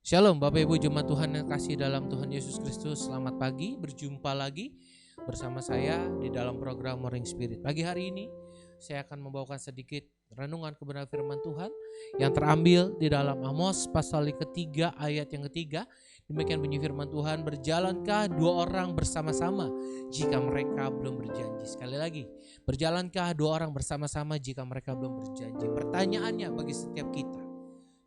Shalom Bapak Ibu jemaat Tuhan yang kasih dalam Tuhan Yesus Kristus. Selamat pagi, berjumpa lagi bersama saya di dalam program Morning Spirit. Pagi hari ini saya akan membawakan sedikit renungan kebenaran firman Tuhan yang terambil di dalam Amos pasal ketiga ayat yang ketiga. Demikian bunyi firman Tuhan, berjalankah dua orang bersama-sama jika mereka belum berjanji? Sekali lagi, berjalankah dua orang bersama-sama jika mereka belum berjanji? Pertanyaannya bagi setiap kita,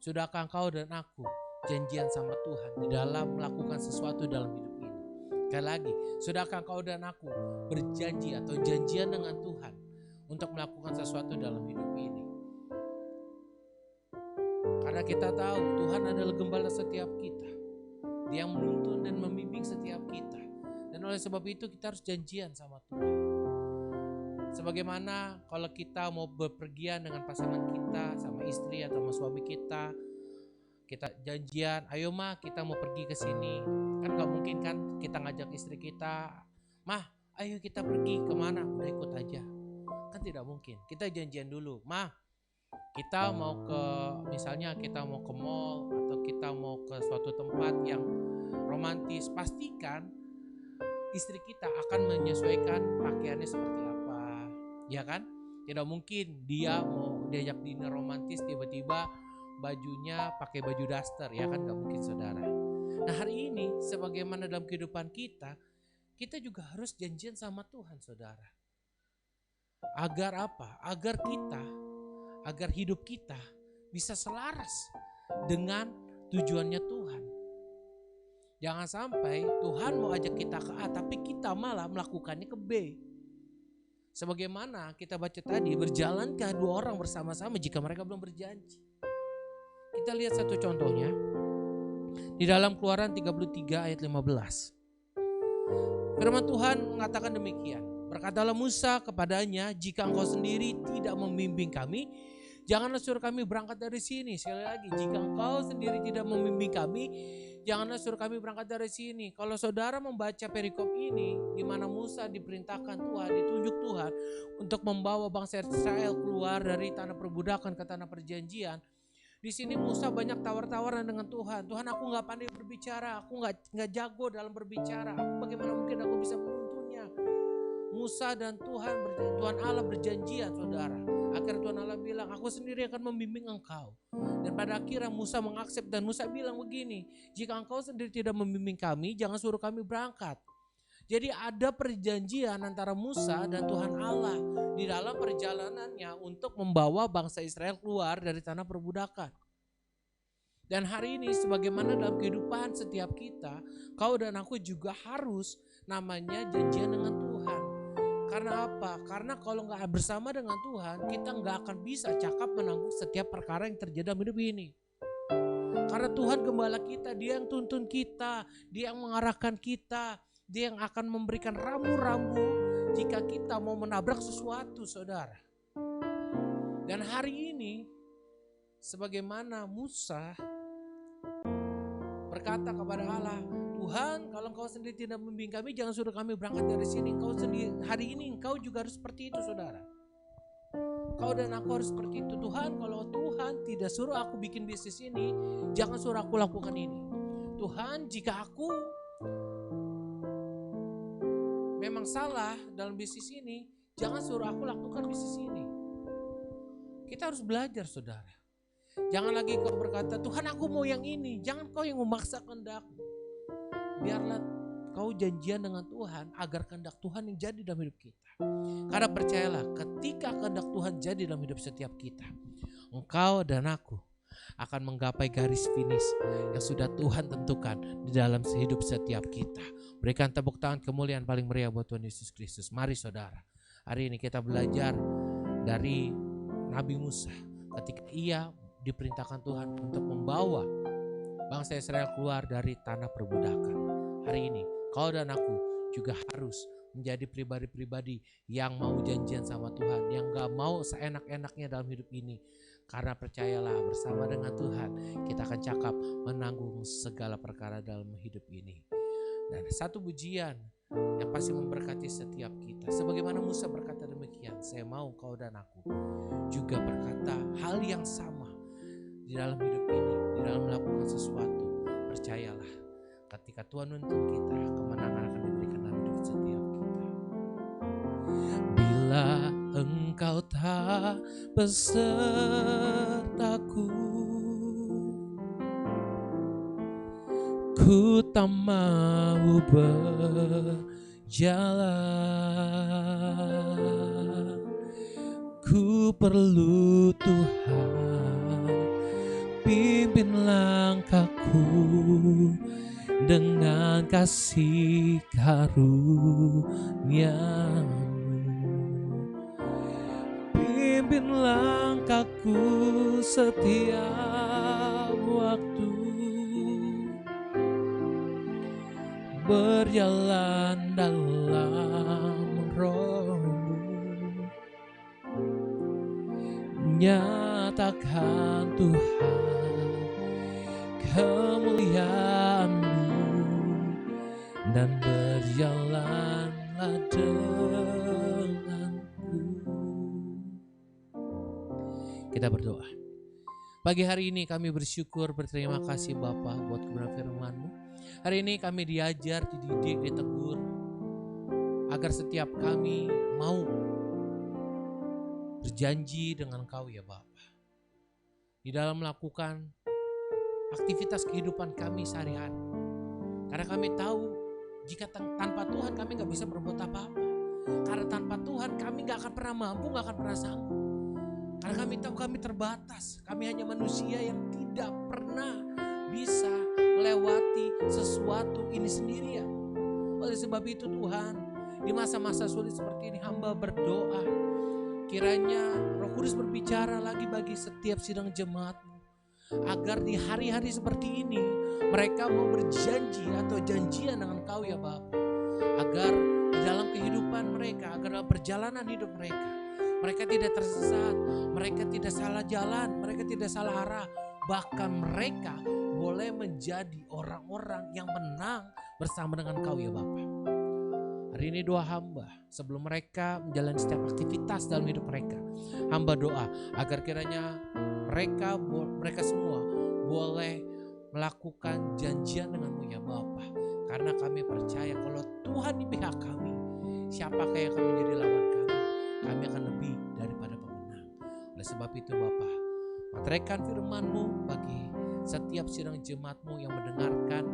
sudahkah engkau dan aku janjian sama Tuhan di dalam melakukan sesuatu dalam hidup ini? Sekali lagi, sudahkah engkau dan aku berjanji atau janjian dengan Tuhan untuk melakukan sesuatu dalam hidup ini? Karena kita tahu Tuhan adalah gembala setiap kita. Dia yang menuntun dan membimbing setiap kita. Dan oleh sebab itu kita harus janjian sama Tuhan. Sebagaimana kalau kita mau bepergian dengan pasangan kita, sama istri atau sama suami kita janjian, ayo mah kita mau pergi ke sini. Kan gak mungkin kan kita ngajak istri kita, mah ayo kita pergi kemana, udah ikut aja. Kan tidak mungkin. Kita janjian dulu, mah kita mau ke, misalnya kita mau ke mall atau kita mau ke suatu tempat yang romantis. Pastikan istri kita akan menyesuaikan pakaiannya seperti apa, ya kan? Tidak mungkin dia mau diajak dinner romantis tiba-tiba bajunya pakai baju daster, ya kan, gak mungkin saudara. Nah hari ini sebagaimana dalam kehidupan kita juga harus janjian sama Tuhan saudara. Agar apa? Agar hidup kita bisa selaras dengan tujuannya Tuhan. Jangan sampai Tuhan mau ajak kita ke A tapi kita malah melakukannya ke B. Sebagaimana kita baca tadi, berjalankah dua orang bersama-sama jika mereka belum berjanji? Kita lihat satu contohnya di dalam Keluaran 33 ayat 15. Firman Tuhan mengatakan demikian. Berkatalah Musa kepadanya, jika engkau sendiri tidak membimbing kami, janganlah suruh kami berangkat dari sini. Sekali lagi, jika engkau sendiri tidak membimbing kami, janganlah suruh kami berangkat dari sini. Kalau saudara membaca perikop ini, di mana Musa diperintahkan Tuhan, ditunjuk Tuhan untuk membawa bangsa Israel keluar dari tanah perbudakan ke tanah perjanjian. Di sini Musa banyak tawar-tawaran dengan Tuhan. Tuhan, aku nggak pandai berbicara, aku nggak jago dalam berbicara. Bagaimana mungkin aku bisa menuntunnya? Musa dan Tuhan Allah berjanjian, saudara. Akhirnya Tuhan Allah bilang, aku sendiri akan membimbing engkau. Dan pada akhirnya Musa mengaksep dan Musa bilang begini, jika engkau sendiri tidak membimbing kami, jangan suruh kami berangkat. Jadi ada perjanjian antara Musa dan Tuhan Allah di dalam perjalanannya untuk membawa bangsa Israel keluar dari tanah perbudakan. Dan hari ini sebagaimana dalam kehidupan setiap kita, kau dan aku juga harus namanya janjian dengan Tuhan. Karena apa? Karena kalau gak bersama dengan Tuhan, kita gak akan bisa cakap menanggung setiap perkara yang terjadi dalam hidup ini. Karena Tuhan gembala kita, Dia yang tuntun kita, Dia yang mengarahkan kita, Dia yang akan memberikan rambu-rambu jika kita mau menabrak sesuatu, saudara. Dan hari ini, sebagaimana Musa berkata kepada Allah, Tuhan, kalau engkau sendiri tidak membimbing kami, jangan suruh kami berangkat dari sini. Engkau sendiri, hari ini engkau juga harus seperti itu, saudara. Kau dan aku harus seperti itu. Tuhan, kalau Tuhan tidak suruh aku bikin bisnis ini, jangan suruh aku lakukan ini. Tuhan, jika aku memang salah dalam bisnis ini, jangan suruh aku lakukan bisnis ini. Kita harus belajar, saudara. Jangan lagi kau berkata, Tuhan aku mau yang ini. Jangan kau yang memaksa kehendak-Mu. Biarlah kau janjian dengan Tuhan agar kehendak Tuhan yang jadi dalam hidup kita. Karena percayalah, ketika kehendak Tuhan jadi dalam hidup setiap kita, engkau dan aku akan menggapai garis finish yang sudah Tuhan tentukan di dalam hidup setiap kita. Berikan tepuk tangan kemuliaan paling meriah buat Tuhan Yesus Kristus. Mari saudara, hari ini kita belajar dari Nabi Musa ketika ia diperintahkan Tuhan untuk membawa bangsa Israel keluar dari tanah perbudakan. Hari ini kau dan aku juga harus menjadi pribadi-pribadi yang mau janjian sama Tuhan, yang gak mau seenak-enaknya dalam hidup ini. Karena percayalah, bersama dengan Tuhan kita akan cakap menanggung segala perkara dalam hidup ini. Dan satu pujian yang pasti memberkati setiap kita, sebagaimana Musa berkata demikian, saya mau kau dan aku juga berkata hal yang sama di dalam hidup ini, di dalam melakukan sesuatu. percayalah, ketika Tuhan menuntun kita, kemenangan akan diberikan dalam hidup setiap kita. Bila Engkau tak besertaku, ku tak mau berjalan. Ku perlu Tuhan, pimpin langkahku dengan kasih karunia-Mu. Pimpin langkahku setiap waktu, berjalan dalam Roh-Mu. Nyatakan Tuhan kemuliaan-Mu dan berjalanlah denganku. Kita berdoa. Pagi hari ini kami bersyukur, berterima kasih Bapa buat kebenaran firman-Mu. Hari ini kami diajar, dididik, ditegur agar setiap kami mau berjanji dengan Kau ya Bapa, di dalam melakukan aktivitas kehidupan kami sehari-hari. Karena kami tahu jika tanpa Tuhan kami gak bisa berbuat apa-apa. Karena tanpa Tuhan kami gak akan pernah mampu, gak akan pernah sanggup. Karena kami tahu kami terbatas, kami hanya manusia yang tidak pernah bisa melewati sesuatu ini sendirian. Oleh sebab itu Tuhan, di masa-masa sulit seperti ini hamba berdoa, kiranya Roh Kudus berbicara lagi bagi setiap sidang jemaat-Mu, agar di hari-hari seperti ini mereka mau berjanji atau janjian dengan Kau ya Bapa, agar di dalam kehidupan mereka, agar dalam perjalanan hidup mereka tidak tersesat, mereka tidak salah jalan, mereka tidak salah arah, bahkan mereka boleh menjadi orang-orang yang menang bersama dengan Kau ya Bapa. Hari ini doa hamba sebelum mereka menjalani setiap aktivitas dalam hidup mereka, hamba doa agar kiranya mereka semua boleh melakukan janjian dengan-Mu ya Bapa. Karena kami percaya kalau Tuhan di pihak kami, siapakah yang akan menjadi lawan kami? Kami akan lebih daripada pemenang. Oleh sebab itu Bapa, materaikan firman-Mu bagi setiap sidang jemaat-Mu yang mendengarkan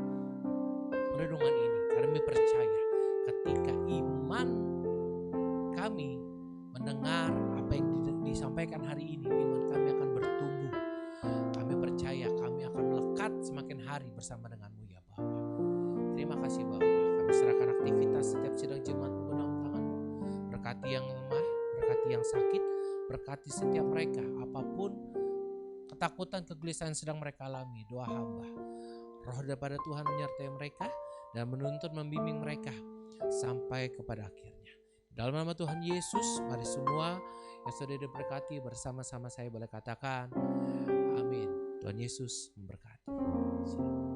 renungan ini. Kami percaya ketika iman kami mendengar apa yang disampaikan hari ini, iman kami akan bertumbuh. Kami percaya kami akan melekat semakin hari bersama dengan-Mu ya Bapa. Terima kasih Bapa. Kami serahkan aktivitas setiap sidang jemaat-Mu ke dalam tangan-Mu. Berkati yang lemah, berkati yang sakit, berkati setiap mereka, apapun ketakutan, kegelisahan sedang mereka alami. Doa hamba, Roh daripada Tuhan menyertai mereka dan menuntun, membimbing mereka sampai kepada akhirnya. Dalam nama Tuhan Yesus, mari semua yang sudah diberkati bersama-sama saya boleh katakan amin. Tuhan Yesus memberkati. Shalom.